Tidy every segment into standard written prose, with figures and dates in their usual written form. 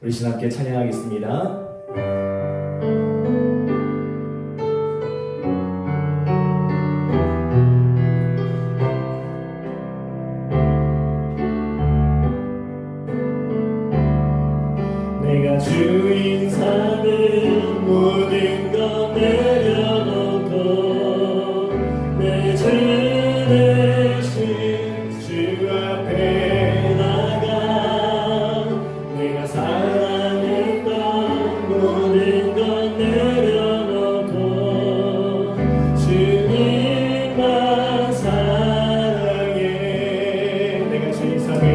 우리 신함께 찬양하겠습니다. 내가 주인 삼은 모든 것 내려놓고 내 주 대신 주 앞에 나가 내가 사랑했던 모든 것 내려놓고 주님만 사랑해. 내가 주인 삼은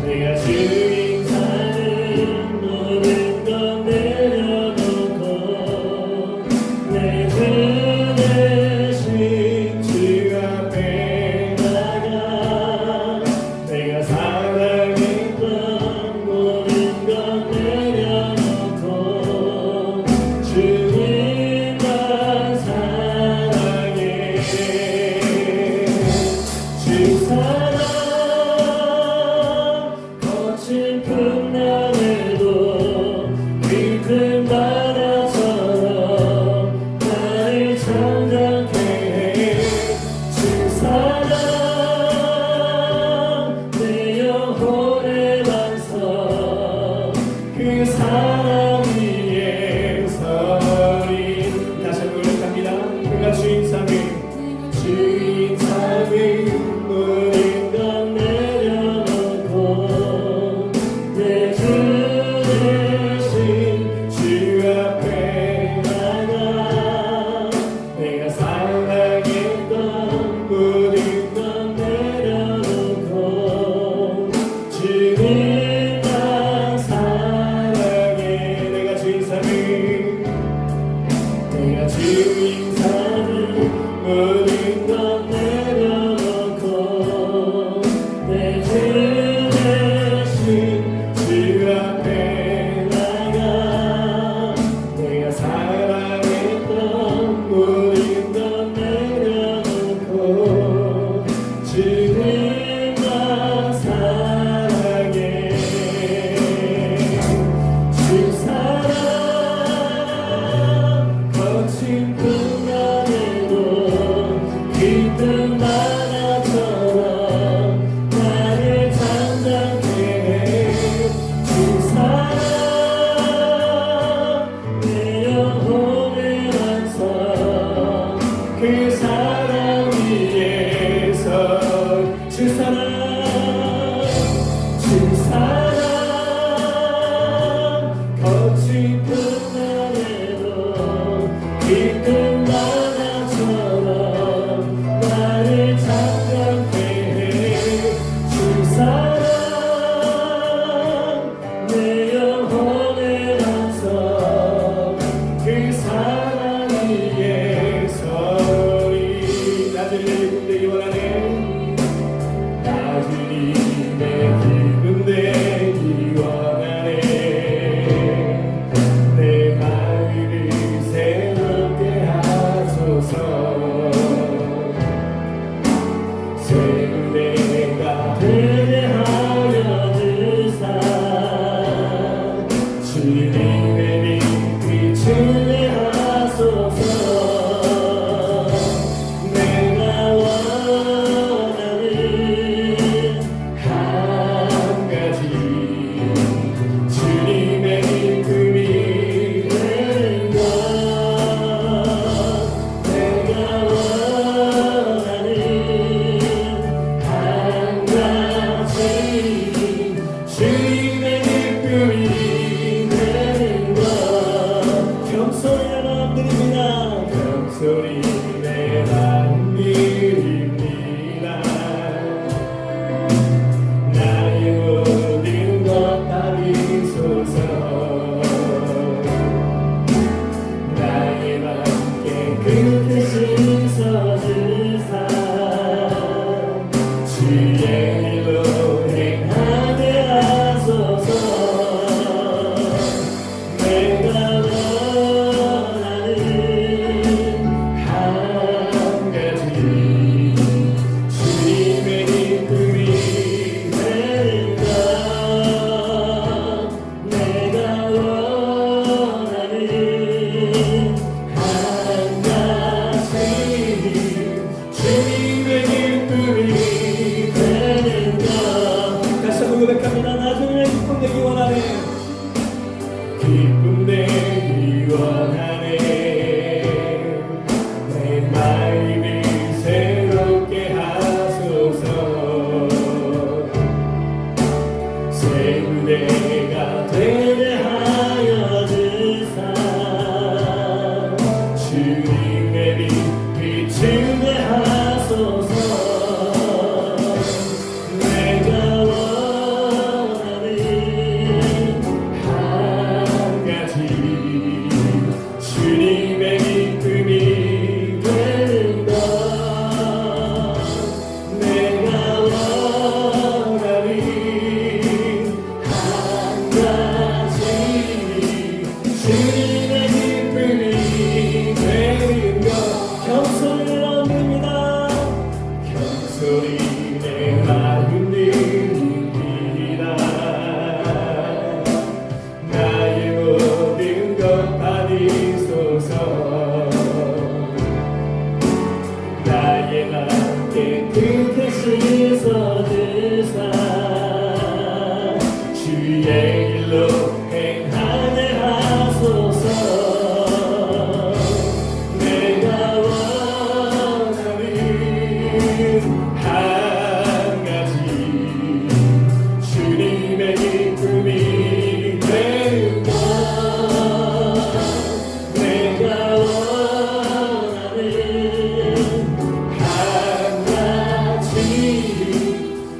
내가 주인 삼은 모든 것 내려놓고 내 주 대신 주 앞에 나가 내가 사랑했던 모든 것 내려놓고 주님만 사랑해. 주 사랑 거친 풍랑에도 깊은 바다처럼 나를 잠잠케 해. 주 사랑 내 영혼의 반석 그 사랑 위에 서리. 다시 한번 고백합니다. 내가 주인 삼은 주인 삼은 모든 것 내려놓고 내 주 길로 행하게 하소서. 내가 원하는 한 가지 주님의 기쁨이 되는 것. 내가 원하는 한 가지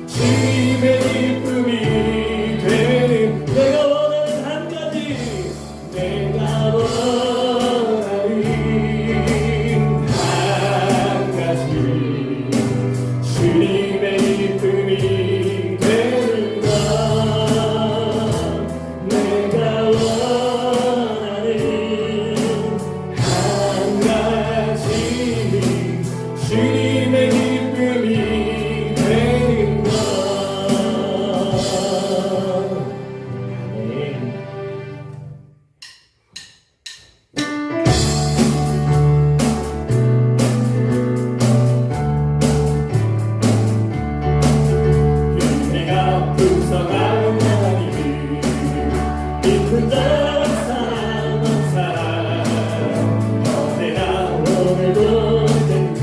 주님의 기쁨이 되는. 내가 원하는 한 가지, 내가 원하는 한 가지 주님의 기쁨이 되는 것. 내가 원하는 한 가지 주님의 기쁨이 되는 것. 아멘. 내가 풍성한 하나님을 깊은 사랑한 사랑 언제나 오늘도 든지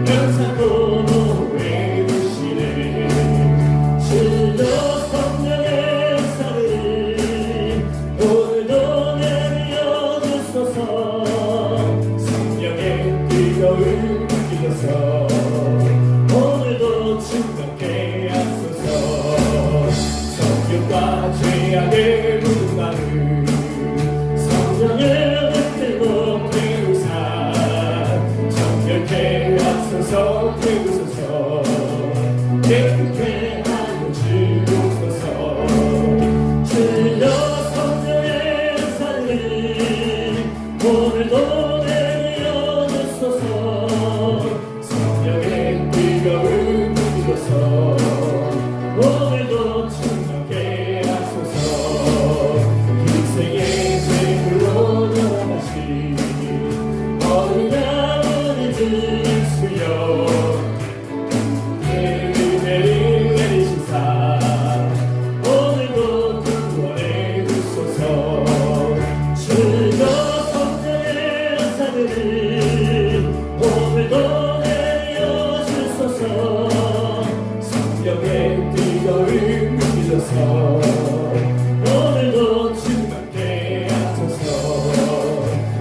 결사고 노래 주시네. 주여 성령의 역사를 오늘도 내려주소서. 성령의 뜨거운 길로서 오늘도 충만케 하소서. 성령과 죄악의 모든 마음 성령의 뜻대로 태우사 정결케 하소서. 태우소서. 깨끗게 하여 주옵소서. 주여 성령의 역사를 오늘도 내려주소서. 성령의 뜨거운 불로서 오늘도 충만케 하소서. 인생의 죄물로 변하신 어린 양을 주시여 내 은혜를 내리시사 오늘도 구원해 주소서. 주여 성령의 역사를 오늘도 내려주소서. 성령의 뜨거운 불로서 오늘도 충만케 하소서.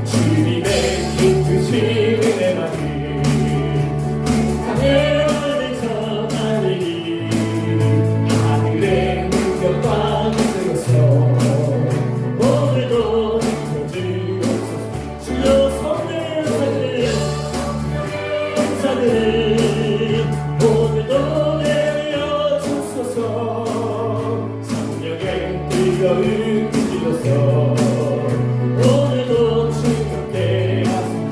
주님의 기쁘신 은혜만을 세상에 전하리니 하늘의 능력과 권세로서 오늘도 주옵소서. 주여 성령의 역사를 오늘도 내려주소서. 성령의 뜨거운 불로서 오늘도 충만케 하소서.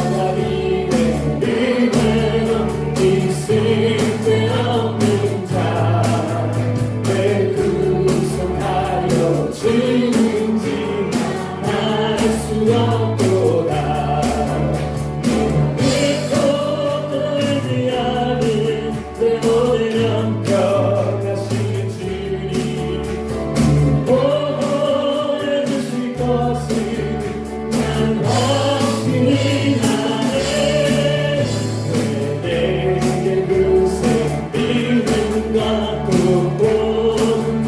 하나님의 은혜로 있을 데 없는 자 왜 구속하여 주는지 알 수 없도다. 믿고 또 의지하는 내 모든 영원하신 주님 보호해 주실 것을 난 확신이 나네. 내게 그새 믿음과 또 복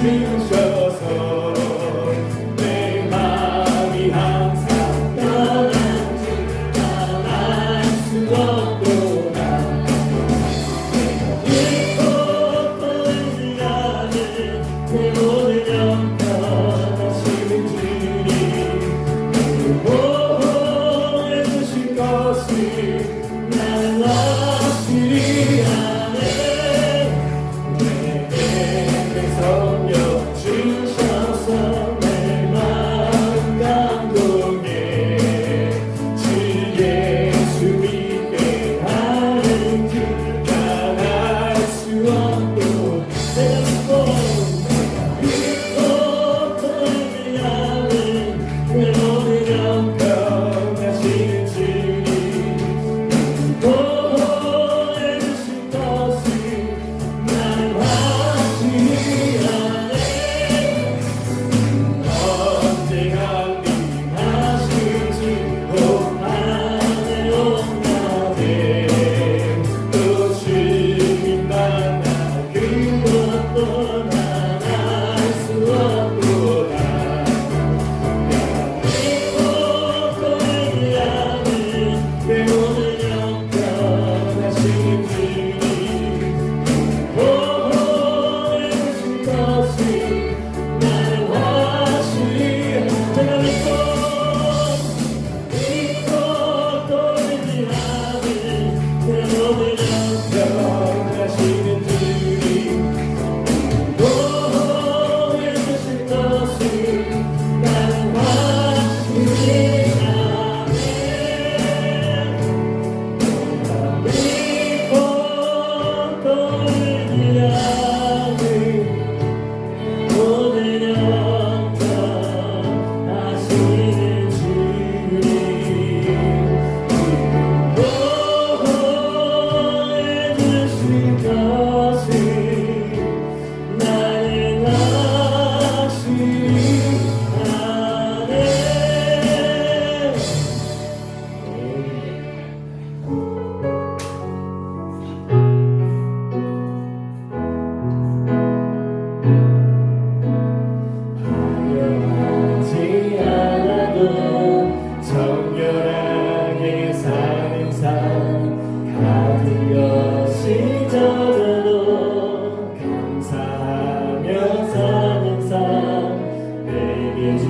주셔서 내 마음이 항상 떠난지 알 수 없도다. 믿고 또 의지하는 내 모든 영원하신 주님 보호해 주실 것을 난 확실히 아네. 내게 성령 주셔서 내 마음 감동해 주 예수 믿게 하는 길 난 알 수 없고 내가 믿고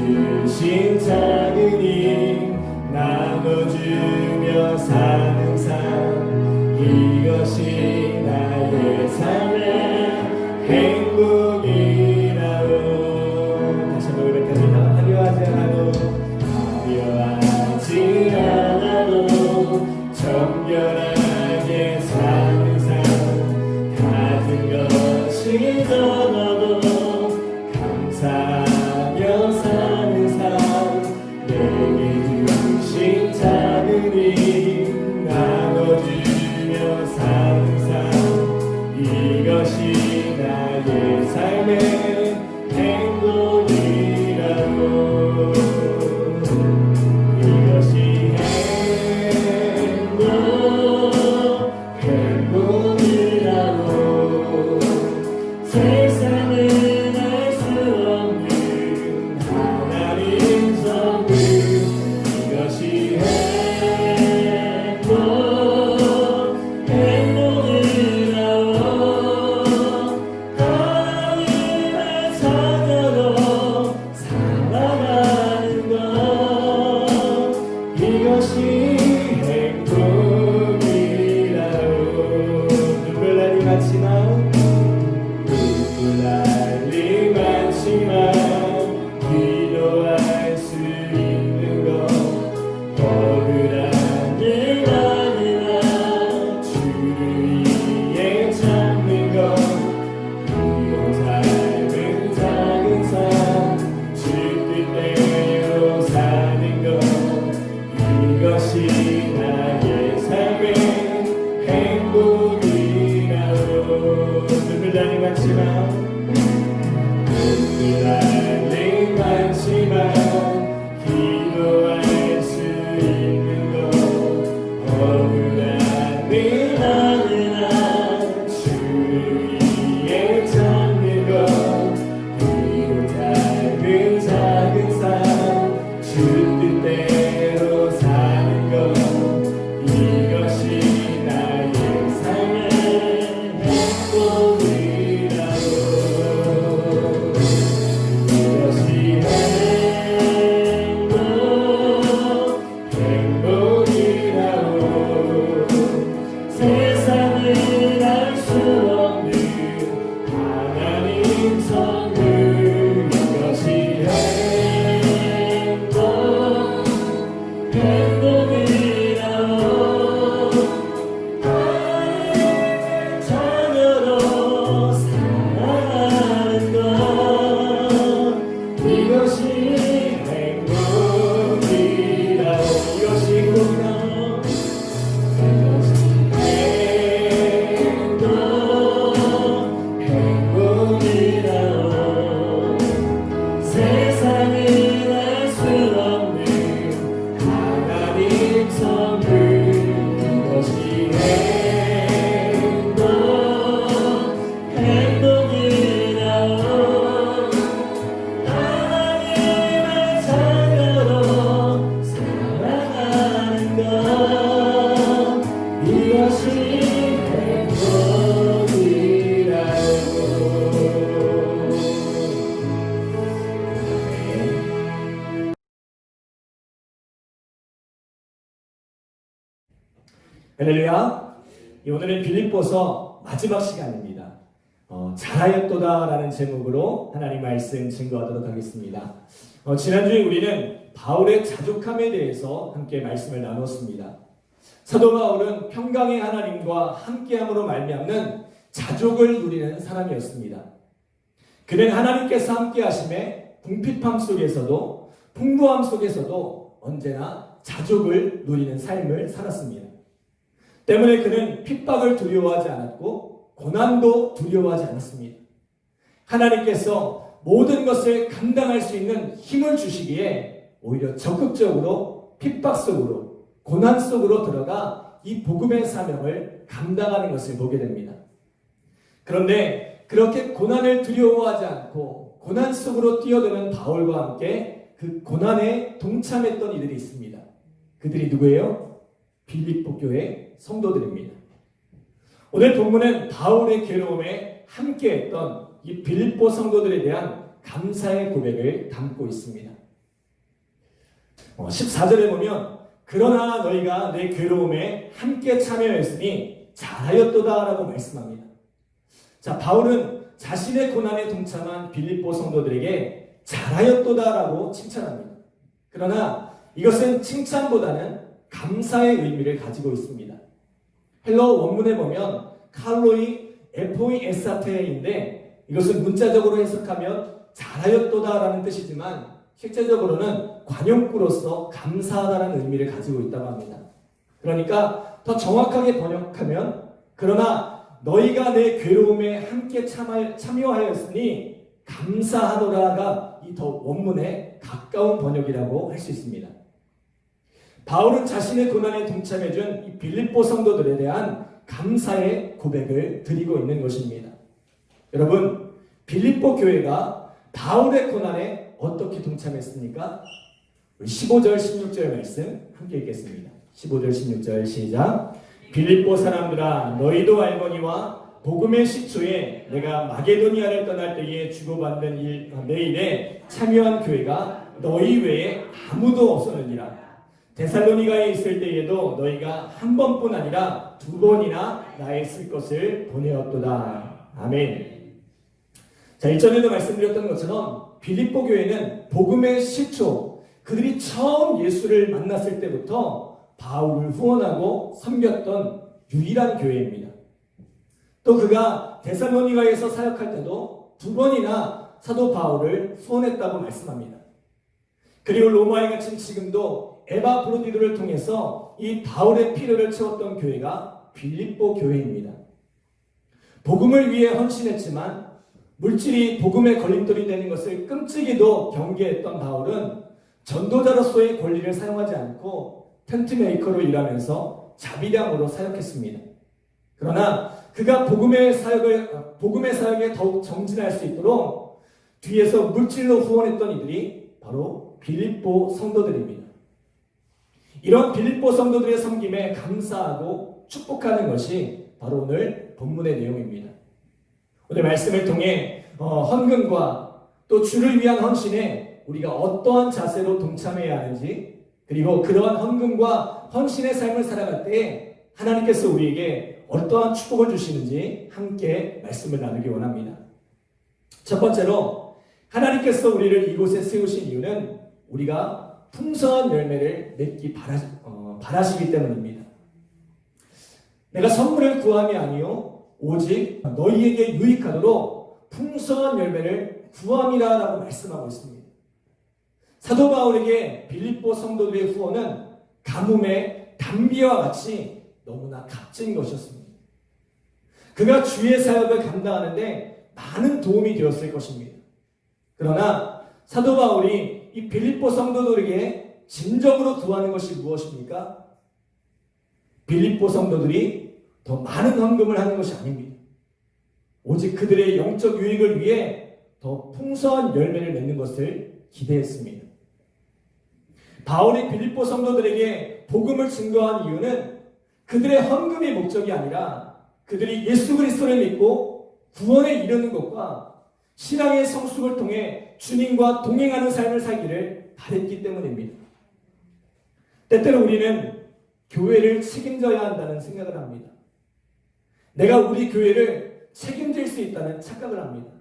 주신 작은 힘 나눠주며 사는 삶 이것이 나의 삶의 행복이라오. 다시 한번 고백합니다. 화려하지 않아도 정결하게 사는 삶 가진 것이 적어도 감사하며 사는 삶 내게 주신 작은 힘 나눠주며 사는 삶 이것이 나의 삶의 행복이라고. 이것이 행복이라고. 세상은 알 수 없는 하나님 선물 이것이 행복이라고. 하나님의 자녀로 살아가는 것 이것이 행복이라고. 눈물 날이 많지만 기도할 수 있는 것 억울한 일 아니라 주를 위해 참는 것 이런 삶은 작은 삶 주 뜻대로 사는 것 이것이 나의 삶의 행복이라고. 눈물 날이 많지만 기도할 수 있는 것 억울한 일 아니라 주를 위해 참는 것 그리고 짧은 작은 삶 주 뜻대로 사는 것 이것이 나의 삶의 행복이라고. 할렐루야. 오늘은 빌립보서 마지막 시간입니다. 잘하였도다 라는 제목으로 하나님 말씀 증거하도록 하겠습니다. 지난주에 우리는 바울의 자족함에 대해서 함께 말씀을 나눴습니다. 사도 바울은 평강의 하나님과 함께함으로 말미암는 자족을 누리는 사람이었습니다. 그는 하나님께서 함께하심에 궁핍함 속에서도 풍부함 속에서도 언제나 자족을 누리는 삶을 살았습니다. 때문에 그는 핍박을 두려워하지 않았고 고난도 두려워하지 않았습니다. 하나님께서 모든 것을 감당할 수 있는 힘을 주시기에 오히려 적극적으로 핍박 속으로 고난 속으로 들어가 이 복음의 사명을 감당하는 것을 보게 됩니다. 그런데 그렇게 고난을 두려워하지 않고 고난 속으로 뛰어드는 바울과 함께 그 고난에 동참했던 이들이 있습니다. 그들이 누구예요? 빌립보 교회 성도들입니다. 오늘 본문은 바울의 괴로움에 함께했던 이 빌립보 성도들에 대한 감사의 고백을 담고 있습니다. 14절에 보면 그러나 너희가 내 괴로움에 함께 참여했으니 잘하였도다 라고 말씀합니다. 자, 바울은 자신의 고난에 동참한 빌립보 성도들에게 잘하였도다 라고 칭찬합니다. 그러나 이것은 칭찬보다는 감사의 의미를 가지고 있습니다. 헬러 원문에 보면 칼로이 에포이 에사테인데 이것은 문자적으로 해석하면 잘하였도다라는 뜻이지만 실제적으로는 관용구로서 감사하다라는 의미를 가지고 있다고 합니다. 그러니까 더 정확하게 번역하면 그러나 너희가 내 괴로움에 함께 참여하였으니 감사하노라가 이 더 원문에 가까운 번역이라고 할 수 있습니다. 바울은 자신의 고난에 동참해준 이 빌립보 성도들에 대한 감사의 고백을 드리고 있는 것입니다. 여러분, 빌립보 교회가 바울의 고난에 어떻게 동참했습니까? 15절, 16절 말씀 함께 읽겠습니다. 15절, 16절 시작. 빌립보 사람들아 너희도 알거니와 복음의 시초에 내가 마게도니아를 떠날 때에 주고받는 내 일에 참여한 교회가 너희 외에 아무도 없었느니라. 데살로니가에 있을 때에도 너희가 한 번뿐 아니라 두 번이나 나의 쓸 것을 보내었도다. 아멘. 자, 이전에도 말씀드렸던 것처럼 빌립보 교회는 복음의 시초, 그들이 처음 예수를 만났을 때부터 바울을 후원하고 섬겼던 유일한 교회입니다. 또 그가 데살로니가에서 사역할 때도 두 번이나 사도 바울을 후원했다고 말씀합니다. 그리고 로마에 갇힌 지금도 에바브로디도를 통해서 이 바울의 필요를 채웠던 교회가 빌립보 교회입니다. 복음을 위해 헌신했지만 물질이 복음의 걸림돌이 되는 것을 끔찍이도 경계했던 바울은 전도자로서의 권리를 사용하지 않고 텐트 메이커로 일하면서 자비량으로 사역했습니다. 그러나 그가 복음의 사역에 더욱 정진할 수 있도록 뒤에서 물질로 후원했던 이들이 바로 빌립보 성도들입니다. 이런 빌립보 성도들의 섬김에 감사하고 축복하는 것이 바로 오늘 본문의 내용입니다. 오늘 말씀을 통해 헌금과 또 주를 위한 헌신에 우리가 어떠한 자세로 동참해야 하는지, 그리고 그러한 헌금과 헌신의 삶을 살아갈 때 하나님께서 우리에게 어떠한 축복을 주시는지 함께 말씀을 나누기 원합니다. 첫 번째로 하나님께서 우리를 이곳에 세우신 이유는 우리가 풍성한 열매를 맺기 바라시기 때문입니다. 내가 선물을 구함이 아니요 오직 너희에게 유익하도록 풍성한 열매를 구함이라라고 말씀하고 있습니다. 사도 바울에게 빌립보 성도들의 후원은 가뭄의 단비와 같이 너무나 값진 것이었습니다. 그가 주의 사역을 감당하는데 많은 도움이 되었을 것입니다. 그러나 사도 바울이 이 빌립보 성도들에게 진정으로 구하는 것이 무엇입니까? 빌립보 성도들이 더 많은 헌금을 하는 것이 아닙니다. 오직 그들의 영적 유익을 위해 더 풍성한 열매를 맺는 것을 기대했습니다. 바울이 빌립보 성도들에게 복음을 증거한 이유는 그들의 헌금이 목적이 아니라 그들이 예수 그리스도를 믿고 구원에 이르는 것과 신앙의 성숙을 통해 주님과 동행하는 삶을 살기를 바랬기 때문입니다. 때때로 우리는 교회를 책임져야 한다는 생각을 합니다. 내가 우리 교회를 책임질 수 있다는 착각을 합니다.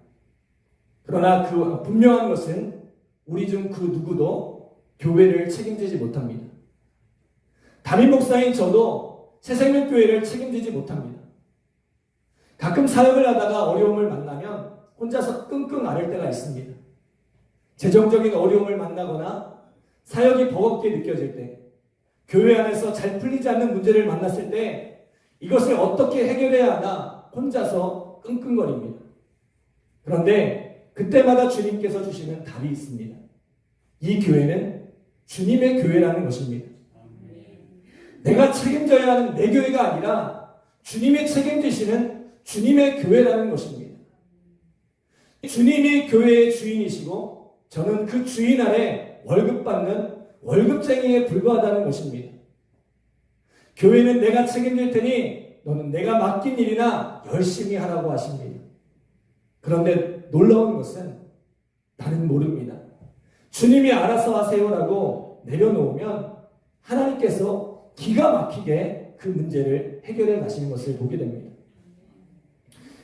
그러나 그 분명한 것은 우리 중 그 누구도 교회를 책임지지 못합니다. 담임 목사인 저도 새생명교회를 책임지지 못합니다. 가끔 사역을 하다가 어려움을 만나면 혼자서 끙끙 앓을 때가 있습니다. 재정적인 어려움을 만나거나 사역이 버겁게 느껴질 때, 교회 안에서 잘 풀리지 않는 문제를 만났을 때 이것을 어떻게 해결해야 하나 혼자서 끙끙거립니다. 그런데 그때마다 주님께서 주시는 답이 있습니다. 이 교회는 주님의 교회라는 것입니다. 내가 책임져야 하는 내 교회가 아니라 주님이 책임지시는 주님의 교회라는 것입니다. 주님이 교회의 주인이시고 저는 그 주인 아래 월급 받는 월급쟁이에 불과하다는 것입니다. 교회는 내가 책임질 테니 너는 내가 맡긴 일이나 열심히 하라고 하십니다. 그런데 놀라운 것은 나는 모릅니다. 주님이 알아서 하세요라고 내려놓으면 하나님께서 기가 막히게 그 문제를 해결해 가시는 것을 보게 됩니다.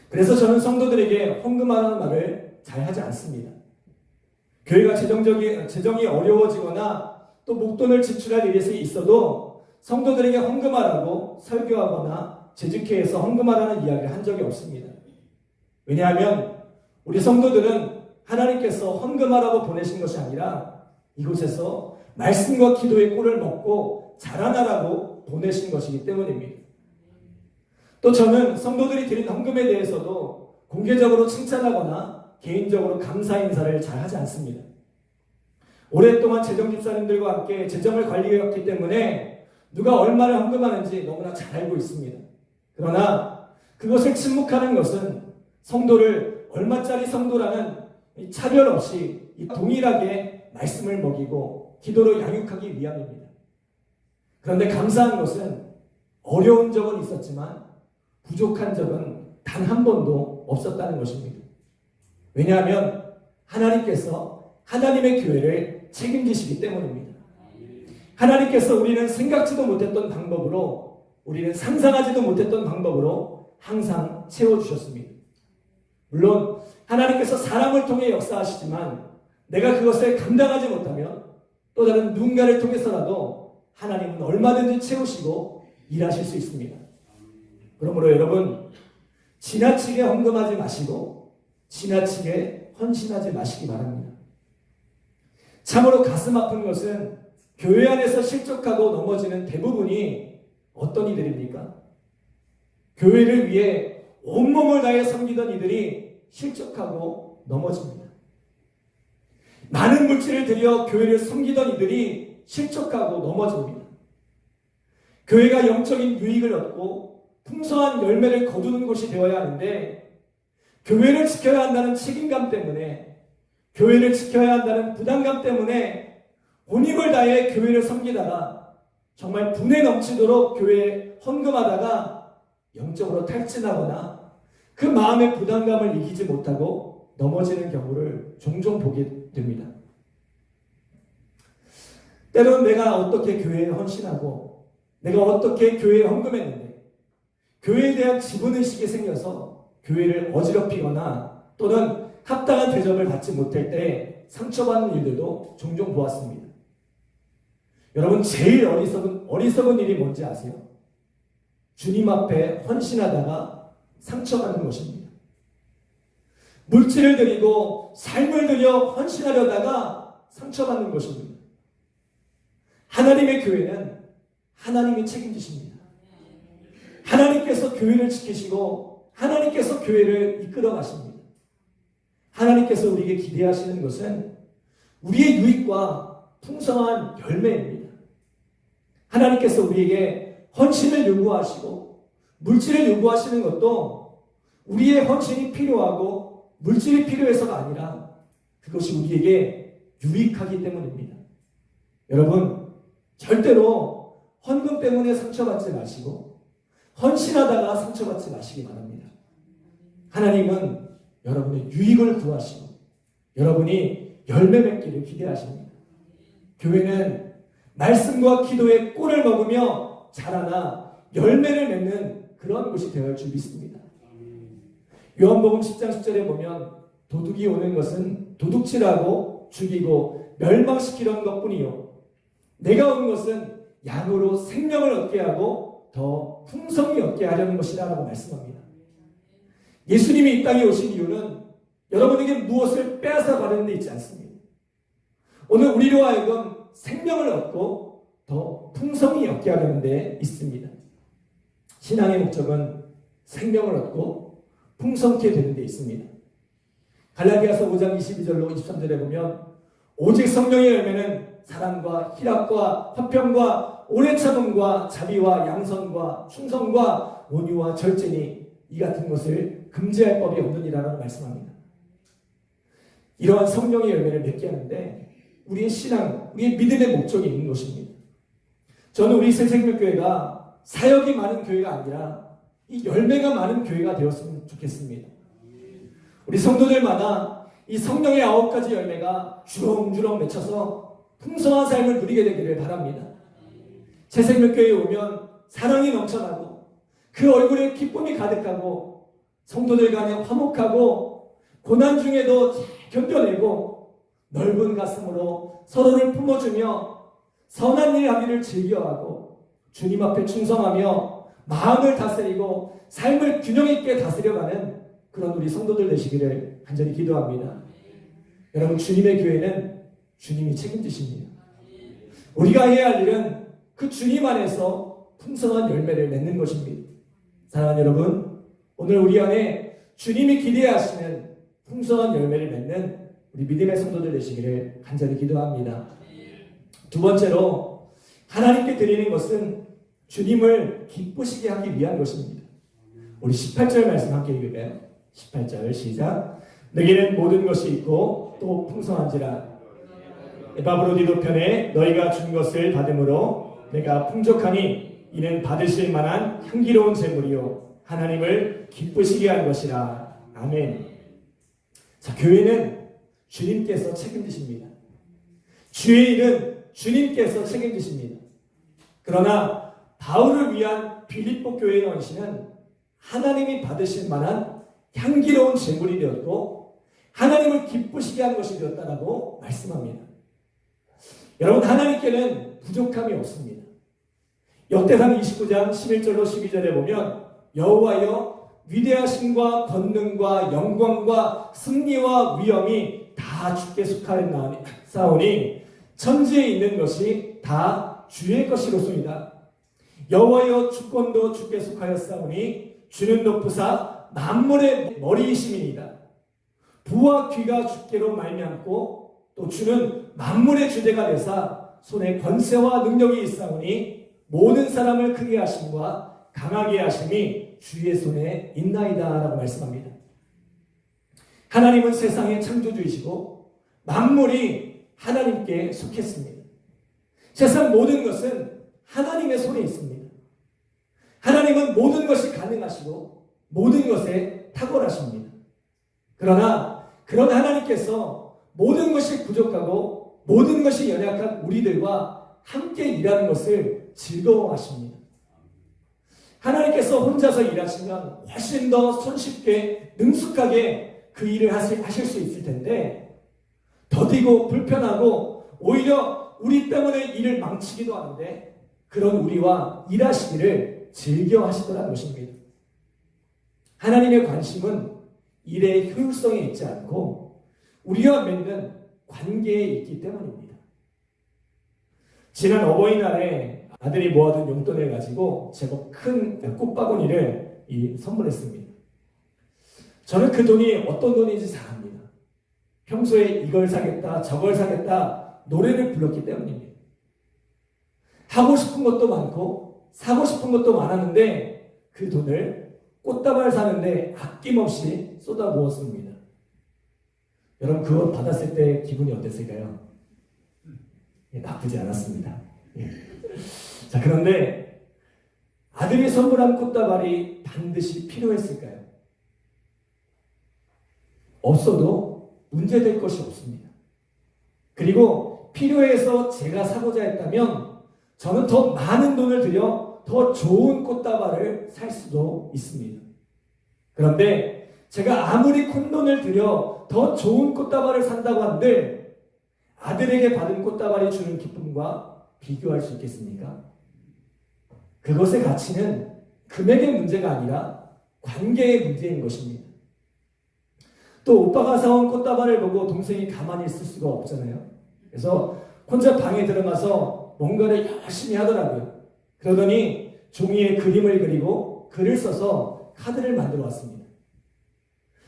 그래서 저는 성도들에게 헌금하라는 말을 잘 하지 않습니다. 교회가 재정이 어려워지거나 또 목돈을 지출할 일이 있어도 성도들에게 헌금하라고 설교하거나 재직회에서 헌금하라는 이야기를 한 적이 없습니다. 왜냐하면 우리 성도들은 하나님께서 헌금하라고 보내신 것이 아니라 이곳에서 말씀과 기도의 꼴을 먹고 자라나라고 보내신 것이기 때문입니다. 또 저는 성도들이 드린 헌금에 대해서도 공개적으로 칭찬하거나 개인적으로 감사 인사를 잘 하지 않습니다. 오랫동안 재정집사님들과 함께 재정을 관리해왔기 때문에 누가 얼마를 헌금하는지 너무나 잘 알고 있습니다. 그러나 그것을 침묵하는 것은 성도를 얼마짜리 성도라는 차별 없이 동일하게 말씀을 먹이고 기도로 양육하기 위함입니다. 그런데 감사한 것은 어려운 적은 있었지만 부족한 적은 단 한 번도 없었다는 것입니다. 왜냐하면 하나님께서 하나님의 교회를 책임지시기 때문입니다. 하나님께서 우리는 생각지도 못했던 방법으로, 우리는 상상하지도 못했던 방법으로 항상 채워주셨습니다. 물론 하나님께서 사람을 통해 역사하시지만 내가 그것을 감당하지 못하면 또 다른 누군가를 통해서라도 하나님은 얼마든지 채우시고 일하실 수 있습니다. 그러므로 여러분, 지나치게 헌금하지 마시고 지나치게 헌신하지 마시기 바랍니다. 참으로 가슴 아픈 것은 교회 안에서 실족하고 넘어지는 대부분이 어떤 이들입니까? 교회를 위해 온몸을 다해 섬기던 이들이 실족하고 넘어집니다. 많은 물질을 들여 교회를 섬기던 이들이 실족하고 넘어집니다. 교회가 영적인 유익을 얻고 풍성한 열매를 거두는 곳이 되어야 하는데 교회를 지켜야 한다는 책임감 때문에, 교회를 지켜야 한다는 부담감 때문에 온 힘을 다해 교회를 섬기다가 정말 분에 넘치도록 교회에 헌금하다가 영적으로 탈진하거나 그 마음의 부담감을 이기지 못하고 넘어지는 경우를 종종 보게 됩니다. 때로는 내가 어떻게 교회에 헌신하고 내가 어떻게 교회에 헌금했는데 교회에 대한 지분의식이 생겨서 교회를 어지럽히거나 또는 합당한 대접을 받지 못할 때 상처받는 일들도 종종 보았습니다. 여러분, 제일 어리석은 일이 뭔지 아세요? 주님 앞에 헌신하다가 상처받는 것입니다. 물질을 드리고 삶을 들여 헌신하려다가 상처받는 것입니다. 하나님의 교회는 하나님이 책임지십니다. 하나님께서 교회를 지키시고 하나님께서 교회를 이끌어 가십니다. 하나님께서 우리에게 기대하시는 것은 우리의 유익과 풍성한 열매입니다. 하나님께서 우리에게 헌신을 요구하시고 물질을 요구하시는 것도 우리의 헌신이 필요하고 물질이 필요해서가 아니라 그것이 우리에게 유익하기 때문입니다. 여러분, 절대로 헌금 때문에 상처받지 마시고 헌신하다가 상처받지 마시기 바랍니다. 하나님은 여러분의 유익을 구하시고 여러분이 열매 맺기를 기대하십니다. 교회는 말씀과 기도의 꿀을 먹으며 자라나 열매를 맺는 그런 곳이 되어야 할 줄 믿습니다. 요한복음 10장 10절에 보면 도둑이 오는 것은 도둑질하고 죽이고 멸망시키려는 것뿐이요 내가 온 것은 양으로 생명을 얻게 하고 더 풍성히 얻게 하려는 것이라고 말씀합니다. 예수님이 이 땅에 오신 이유는 여러분에게 무엇을 빼앗아 가려는 데 있지 않습니다. 오늘 우리로 하여금 생명을 얻고 더 풍성히 얻게 하려는 데 있습니다. 신앙의 목적은 생명을 얻고 풍성케 되는 데 있습니다. 갈라디아서 5장 22절로 23절에 보면 오직 성령의 열매는 사랑과 희락과 화평과 오래 참음과 자비와 양선과 충성과 온유와 절제니 이 같은 것을 금지할 법이 없느니라라고 말씀합니다. 이러한 성령의 열매를 맺게 하는데 우리의 신앙, 우리의 믿음의 목적이 있는 것입니다. 저는 우리 새생명교회가 사역이 많은 교회가 아니라 이 열매가 많은 교회가 되었으면 좋겠습니다. 우리 성도들마다 이 성령의 9가지 열매가 주렁주렁 맺혀서 풍성한 삶을 누리게 되기를 바랍니다. 새생명교회에 오면 사랑이 넘쳐나고 그 얼굴에 기쁨이 가득하고 성도들 간에 화목하고 고난 중에도 잘 견뎌내고 넓은 가슴으로 서로를 품어주며 선한 일 하기를 즐겨하고 주님 앞에 충성하며 마음을 다스리고 삶을 균형 있게 다스려가는 그런 우리 성도들 되시기를 간절히 기도합니다. 여러분, 주님의 교회는 주님이 책임지십니다. 우리가 해야 할 일은 그 주님 안에서 풍성한 열매를 맺는 것입니다. 사랑하는 여러분, 오늘 우리 안에 주님이 기대하시는 풍성한 열매를 맺는 우리 믿음의 성도들 되시기를 간절히 기도합니다. 두 번째로, 하나님께 드리는 것은 주님을 기쁘시게 하기 위한 것입니다. 우리 18절 말씀 함께 읽을까요? 18절 시작. 너에게는 모든 것이 있고 또 풍성한지라. 에바브로디도 편에 너희가 준 것을 받음으로 내가 풍족하니 이는 받으실 만한 향기로운 제물이요 하나님을 기쁘시게 할 것이라. 아멘. 자, 교회는 주님께서 책임지십니다. 주의 일은 주님께서 책임지십니다. 그러나 바울을 위한 빌립보 교회의 헌신은 하나님이 받으실 만한 향기로운 제물이 되었고 하나님을 기쁘시게 한 것이 되었다라고 말씀합니다. 여러분, 하나님께는 부족함이 없습니다. 역대상 29장 11절로 12절에 보면 여호와여 위대하심과 권능과 영광과 승리와 위엄이 다 주께 속하였사오니 천지에 있는 것이 다 주의 것이로소이다. 여호와여 주권도 주께 속하였사오니 주는 높으사 만물의 머리이심이니이다. 부와 귀가 주께로 말미암고 또 주는 만물의 주대가 되사 손에 권세와 능력이 있사오니 모든 사람을 크게 하심과 강하게 하심이 주의 손에 있나이다 라고 말씀합니다. 하나님은 세상의 창조주이시고 만물이 하나님께 속했습니다. 세상 모든 것은 하나님의 손에 있습니다. 하나님은 모든 것이 가능하시고 모든 것에 탁월하십니다. 그러나 그런 하나님께서 모든 것이 부족하고 모든 것이 연약한 우리들과 함께 일하는 것을 즐거워하십니다. 하나님께서 혼자서 일하시면 훨씬 더 손쉽게 능숙하게 그 일을 하실 수 있을 텐데 더디고 불편하고 오히려 우리 때문에 일을 망치기도 하는데 그런 우리와 일하시기를 즐겨하시더라는 것입니다. 하나님의 관심은 일의 효율성에 있지 않고 우리와 맺는 관계에 있기 때문입니다. 지난 어버이날에 아들이 모아둔 용돈을 가지고 제법 큰 꽃바구니를 선물했습니다. 저는 그 돈이 어떤 돈인지 잘 압니다. 평소에 이걸 사겠다 저걸 사겠다 노래를 불렀기 때문입니다. 하고 싶은 것도 많고 사고 싶은 것도 많았는데 그 돈을 꽃다발 사는데 아낌없이 쏟아부었습니다. 여러분, 그것 받았을 때 기분이 어땠을까요? 나쁘지 않았습니다. 자, 그런데 아들이 선물한 꽃다발이 반드시 필요했을까요? 없어도 문제될 것이 없습니다. 그리고 필요해서 제가 사고자 했다면 저는 더 많은 돈을 들여 더 좋은 꽃다발을 살 수도 있습니다. 그런데 제가 아무리 큰 돈을 들여 더 좋은 꽃다발을 산다고 한들 아들에게 받은 꽃다발이 주는 기쁨과 비교할 수 있겠습니까? 그것의 가치는 금액의 문제가 아니라 관계의 문제인 것입니다. 또 오빠가 사온 꽃다발을 보고 동생이 가만히 있을 수가 없잖아요. 그래서 혼자 방에 들어가서 뭔가를 열심히 하더라고요. 그러더니 종이에 그림을 그리고 글을 써서 카드를 만들어 왔습니다.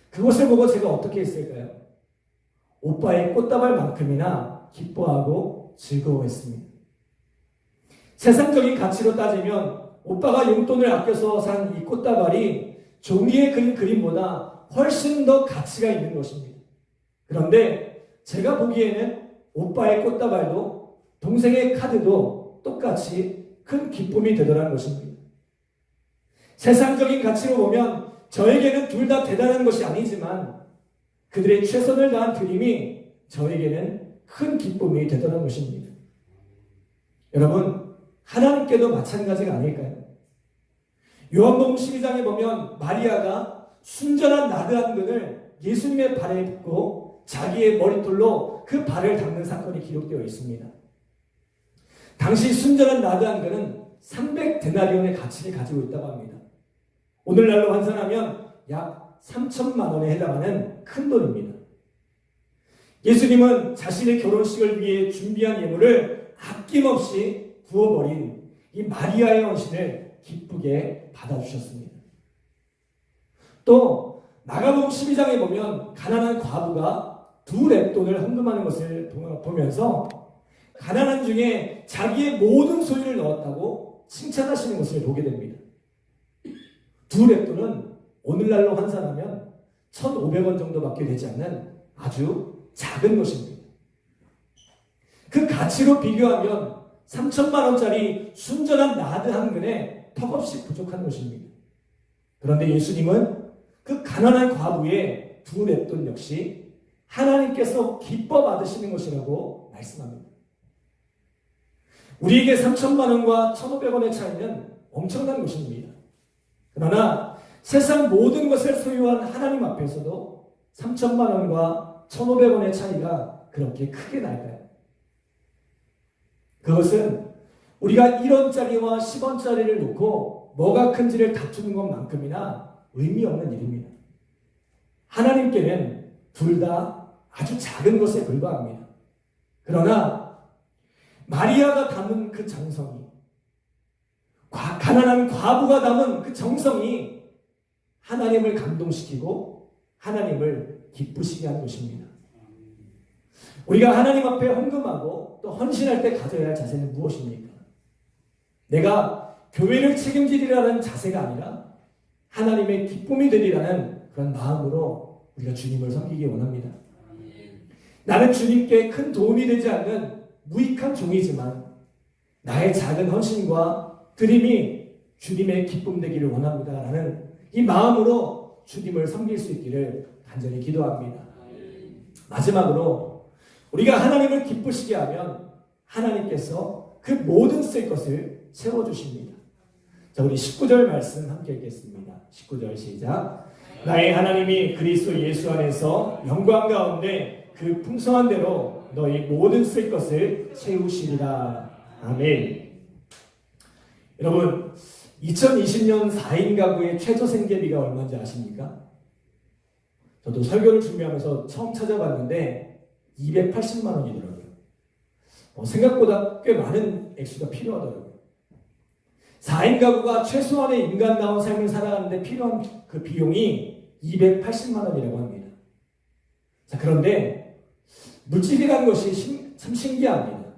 그것을 보고 제가 어떻게 했을까요? 오빠의 꽃다발만큼이나 기뻐하고 즐거워했습니다. 세상적인 가치로 따지면 오빠가 용돈을 아껴서 산 이 꽃다발이 종이에 그린 그림보다 훨씬 더 가치가 있는 것입니다. 그런데 제가 보기에는 오빠의 꽃다발도 동생의 카드도 똑같이 큰 기쁨이 되더라는 것입니다. 세상적인 가치로 보면 저에게는 둘 다 대단한 것이 아니지만 그들의 최선을 다한 그림이 저에게는 큰 기쁨이 되더라는 것입니다. 여러분, 하나님께도 마찬가지가 아닐까요? 요한복음 12장에 보면 마리아가 순전한 나드한 근을 예수님의 발에 붓고 자기의 머리털로 그 발을 닦는 사건이 기록되어 있습니다. 당시 순전한 나드한 근은 300데나리온의 가치를 가지고 있다고 합니다. 오늘날로 환산하면 약 3천만 원에 해당하는 큰 돈입니다. 예수님은 자신의 결혼식을 위해 준비한 예물을 아낌없이 부어버린 이 마리아의 헌신을 기쁘게 받아주셨습니다. 또 마가복음 12장에 보면 가난한 과부가 2렙돈을 헌금하는 것을 보면서 가난한 중에 자기의 모든 소유를 넣었다고 칭찬하시는 것을 보게 됩니다. 2렙돈은 오늘날로 환산하면 1,500원 정도밖에 되지 않는 아주 작은 것입니다. 그 가치로 비교하면 3천만 원짜리 순전한 나드 한 근에 턱없이 부족한 것입니다. 그런데 예수님은 그 가난한 과부의 2렙돈 역시 하나님께서 기뻐 받으시는 것이라고 말씀합니다. 우리에게 3천만 원과 1,500원의 차이는 엄청난 것입니다. 그러나 세상 모든 것을 소유한 하나님 앞에서도 3천만 원과 1,500원의 차이가 그렇게 크게 날까요? 그것은 우리가 1원짜리와 10원짜리를 놓고 뭐가 큰지를 다투는 것만큼이나 의미 없는 일입니다. 하나님께는 둘 다 아주 작은 것에 불과합니다. 그러나 마리아가 담은 그 정성이, 가난한 과부가 담은 그 정성이 하나님을 감동시키고 하나님을 기쁘시게 하는 것입니다. 우리가 하나님 앞에 헌금하고 또 헌신할 때 가져야 할 자세는 무엇입니까? 내가 교회를 책임지리라는 자세가 아니라 하나님의 기쁨이 되리라는 그런 마음으로 우리가 주님을 섬기기 원합니다. 나는 주님께 큰 도움이 되지 않는 무익한 종이지만 나의 작은 헌신과 드림이 주님의 기쁨 되기를 원합니다. 라는 이 마음으로 주님을 섬길 수 있기를 간절히 기도합니다. 마지막으로 우리가 하나님을 기쁘시게 하면 하나님께서 그 모든 쓸 것을 채워주십니다. 자, 우리 19절 말씀 함께 읽겠습니다. 19절 시작. 나의 하나님이 그리스도 예수 안에서 영광 가운데 그 풍성한 대로 너희 모든 쓸 것을 채우시리라. 아멘. 여러분, 2020년 4인 가구의 최저 생계비가 얼마인지 아십니까? 저도 설교를 준비하면서 처음 찾아봤는데 280만 원이더라고요. 생각보다 꽤 많은 액수가 필요하더라고요. 4인 가구가 최소한의 인간다운 삶을 살아가는데 필요한 그 비용이 280만 원이라고 합니다. 자, 그런데 물질이라는 것이 참 신기합니다.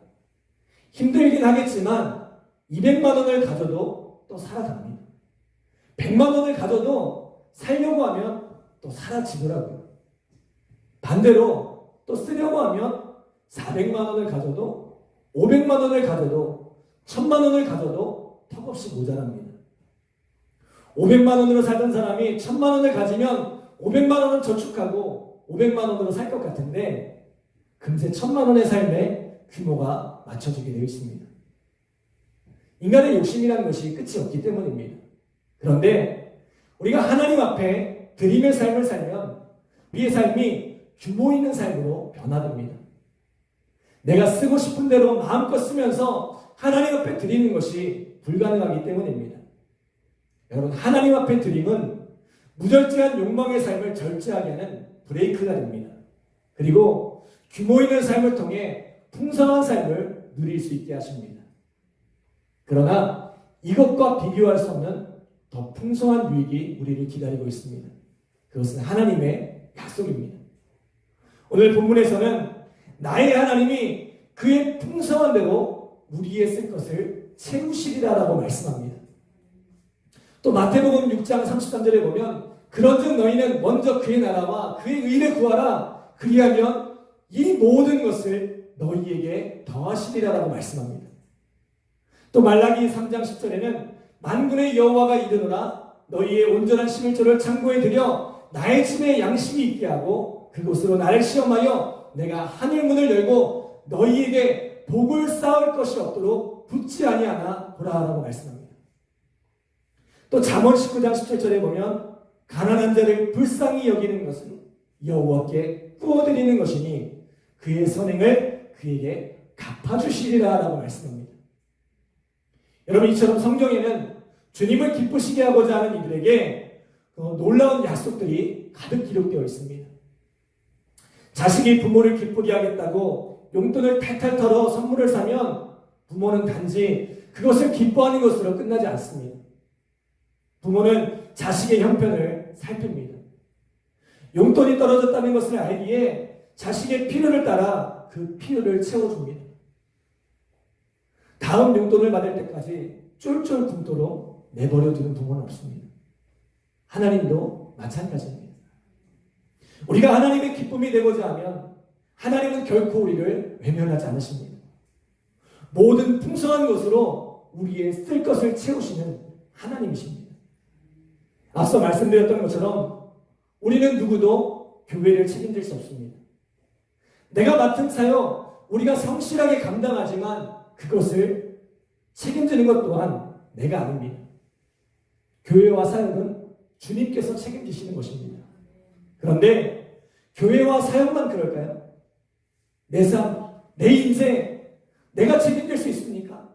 힘들긴 하겠지만 200만 원을 가져도 또 살아갑니다. 100만 원을 가져도 살려고 하면 또 사라지더라고요. 반대로 또 쓰려고 하면 400만 원을 가져도 500만 원을 가져도 1000만 원을 가져도 턱없이 모자랍니다. 500만 원으로 살던 사람이 1000만 원을 가지면 500만 원은 저축하고 500만 원으로 살 것 같은데 금세 1000만 원의 삶에 규모가 맞춰지게 되어 있습니다. 인간의 욕심이라는 것이 끝이 없기 때문입니다. 그런데 우리가 하나님 앞에 드림의 삶을 살면 우리의 삶이 규모 있는 삶으로 변화됩니다. 내가 쓰고 싶은 대로 마음껏 쓰면서 하나님 앞에 드리는 것이 불가능하기 때문입니다. 여러분, 하나님 앞에 드림은 무절제한 욕망의 삶을 절제하게 하는 브레이크가 됩니다. 그리고 규모 있는 삶을 통해 풍성한 삶을 누릴 수 있게 하십니다. 그러나 이것과 비교할 수 없는 더 풍성한 유익이 우리를 기다리고 있습니다. 그것은 하나님의 약속입니다. 오늘 본문에서는 나의 하나님이 그의 풍성한 대로 우리의 쓸 것을 채우시리라라고 말씀합니다. 또 마태복음 6장 33절에 보면 그런즉 너희는 먼저 그의 나라와 그의 의를 구하라. 그리하면 이 모든 것을 너희에게 더하시리라라고 말씀합니다. 또 말라기 3장 10절에는 만군의 여호와가 이르노라 너희의 온전한 11조를 창고에 들여 나의 집에 양식이 있게 하고 그곳으로 나를 시험하여 내가 하늘문을 열고 너희에게 복을 쌓을 것이 없도록 붙지 아니하나 보라라고 말씀합니다. 또 잠언 19장 17절에 보면 가난한 자를 불쌍히 여기는 것은 여호와께 구워드리는 것이니 그의 선행을 그에게 갚아주시리라 라고 말씀합니다. 여러분, 이처럼 성경에는 주님을 기쁘시게 하고자 하는 이들에게 놀라운 약속들이 가득 기록되어 있습니다. 자식이 부모를 기쁘게 하겠다고 용돈을 탈탈 털어 선물을 사면 부모는 단지 그것을 기뻐하는 것으로 끝나지 않습니다. 부모는 자식의 형편을 살핍니다. 용돈이 떨어졌다는 것을 알기에 자식의 필요를 따라 그 필요를 채워줍니다. 다음 용돈을 받을 때까지 쫄쫄 굶도록 내버려두는 부모는 없습니다. 하나님도 마찬가지입니다. 우리가 하나님의 기쁨이 되고자 하면 하나님은 결코 우리를 외면하지 않으십니다. 모든 풍성한 것으로 우리의 쓸 것을 채우시는 하나님이십니다. 앞서 말씀드렸던 것처럼 우리는 누구도 교회를 책임질 수 없습니다. 내가 맡은 사역, 우리가 성실하게 감당하지만 그것을 책임지는 것 또한 내가 아닙니다. 교회와 사역은 주님께서 책임지시는 것입니다. 그런데 교회와 사역만 그럴까요? 내 삶, 내 인생, 내가 책임질 수 있습니까?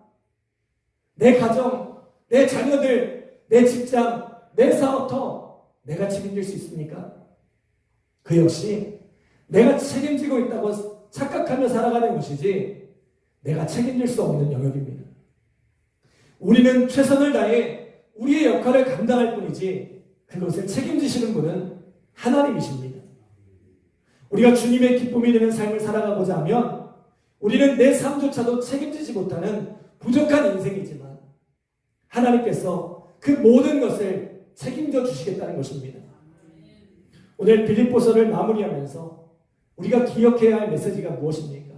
내 가정, 내 자녀들, 내 직장, 내 사업터 내가 책임질 수 있습니까? 그 역시 내가 책임지고 있다고 착각하며 살아가는 것이지 내가 책임질 수 없는 영역입니다. 우리는 최선을 다해 우리의 역할을 감당할 뿐이지 그것을 책임지시는 분은 하나님이십니다. 우리가 주님의 기쁨이 되는 삶을 살아가고자 하면 우리는 내 삶조차도 책임지지 못하는 부족한 인생이지만 하나님께서 그 모든 것을 책임져 주시겠다는 것입니다. 오늘 빌립보서를 마무리하면서 우리가 기억해야 할 메시지가 무엇입니까?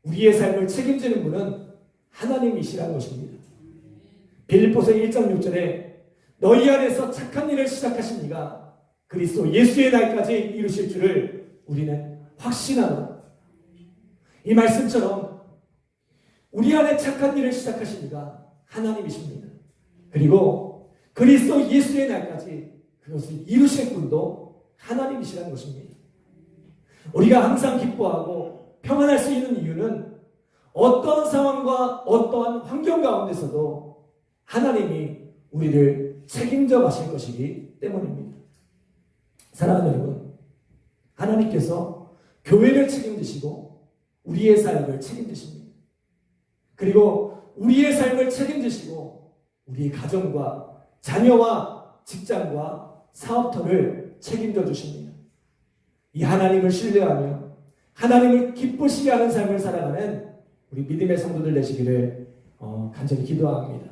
우리의 삶을 책임지는 분은 하나님이시라는 것입니다. 빌립보서 1장 6절에 너희 안에서 착한 일을 시작하신 이가 그리스도 예수의 날까지 이루실 줄을 우리는 확신하노라. 이 말씀처럼 우리 안에 착한 일을 시작하신 이가 하나님이십니다. 그리고 그리스도 예수의 날까지 그것을 이루실 분도 하나님이시라는 것입니다. 우리가 항상 기뻐하고 평안할 수 있는 이유는 어떠한 상황과 어떠한 환경 가운데서도 하나님이 우리를 책임져 가실 것이기 때문입니다. 사랑하는 여러분, 하나님께서 교회를 책임지시고 우리의 삶을 책임지십니다. 그리고 우리의 삶을 책임지시고 우리의 가정과 자녀와 직장과 사업터를 책임져 주십니다. 이 하나님을 신뢰하며 하나님을 기쁘시게 하는 삶을 살아가는 우리 믿음의 성도들 되시기를 간절히 기도합니다.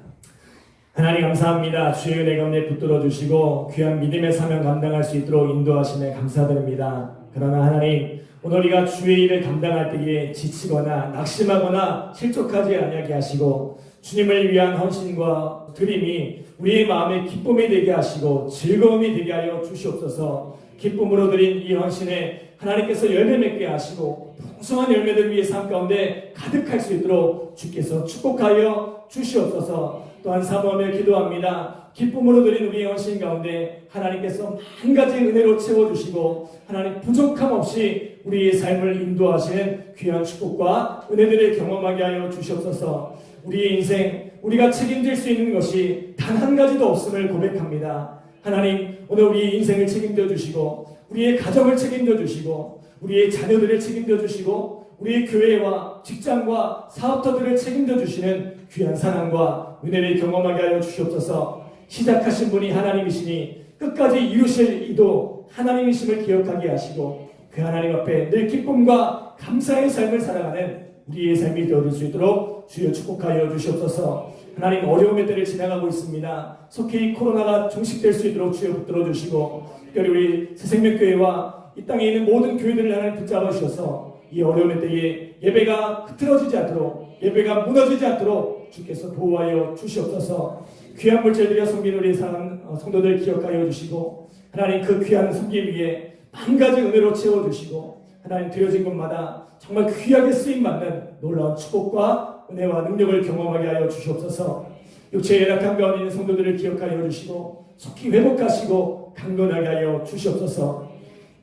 하나님 감사합니다. 주의 은혜 가운데 붙들어 주시고 귀한 믿음의 사명 감당할 수 있도록 인도하심에 감사드립니다. 그러나 하나님, 오늘 우리가 주의 일을 감당할 때에 지치거나 낙심하거나 실족하지 아니하게 하시고 주님을 위한 헌신과 드림이 우리의 마음에 기쁨이 되게 하시고 즐거움이 되게 하여 주시옵소서. 기쁨으로 드린 이 헌신에 하나님께서 열매 맺게 하시고 풍성한 열매들 위해 삶 가운데 가득할 수 있도록 주께서 축복하여 주시옵소서. 또한 사모하며 기도합니다. 기쁨으로 드린 우리의 헌신 가운데 하나님께서 한 가지 은혜로 채워주시고 하나님 부족함 없이 우리의 삶을 인도하시는 귀한 축복과 은혜들을 경험하게 하여 주시옵소서. 우리의 인생, 우리가 책임질 수 있는 것이 단 한 가지도 없음을 고백합니다. 하나님, 오늘 우리의 인생을 책임져 주시고 우리의 가정을 책임져 주시고 우리의 자녀들을 책임져 주시고 우리의 교회와 직장과 사업터들을 책임져 주시는 귀한 사랑과 은혜를 경험하게 하여 주시옵소서. 시작하신 분이 하나님이시니 끝까지 이루실 이도 하나님이심을 기억하게 하시고 그 하나님 앞에 늘 기쁨과 감사의 삶을 살아가는 우리의 삶이 되어질 수 있도록 주여 축복하여 주시옵소서. 하나님, 어려움의 때를 지나가고 있습니다. 속히 이 코로나가 종식될 수 있도록 주여 붙들어 주시고 특별히 우리 새생명교회와 이 땅에 있는 모든 교회들을 하나님 붙잡아 주셔서 이 어려움의 때에 예배가 흐트러지지 않도록, 예배가 무너지지 않도록 주께서 보호하여 주시옵소서. 귀한 물질 드려 섬기는 우리 성도들 기억하여 주시고 하나님, 그 귀한 섬김 위에 한 가지 은혜로 채워주시고 하나님 드려진 것마다 정말 귀하게 쓰임받는 놀라운 축복과 은혜와 능력을 경험하게 하여 주시옵소서. 육체의 연약한 가운데 있는 성도들을 기억하여 주시고 속히 회복하시고 강건하게 하여 주시옵소서.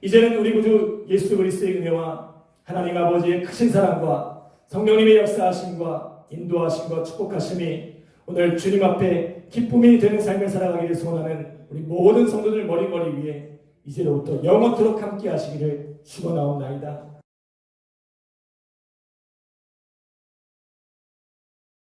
이제는 우리 구주 예수 그리스도의 은혜와 하나님 아버지의 크신 사랑과 성령님의 역사하심과 인도하심과 축복하심이 오늘 주님 앞에 기쁨이 되는 삶을 살아가기를 소원하는 우리 모든 성도들 머리머리 위에 이제로부터 영원토록 함께 하시기를 축원하옵나이다.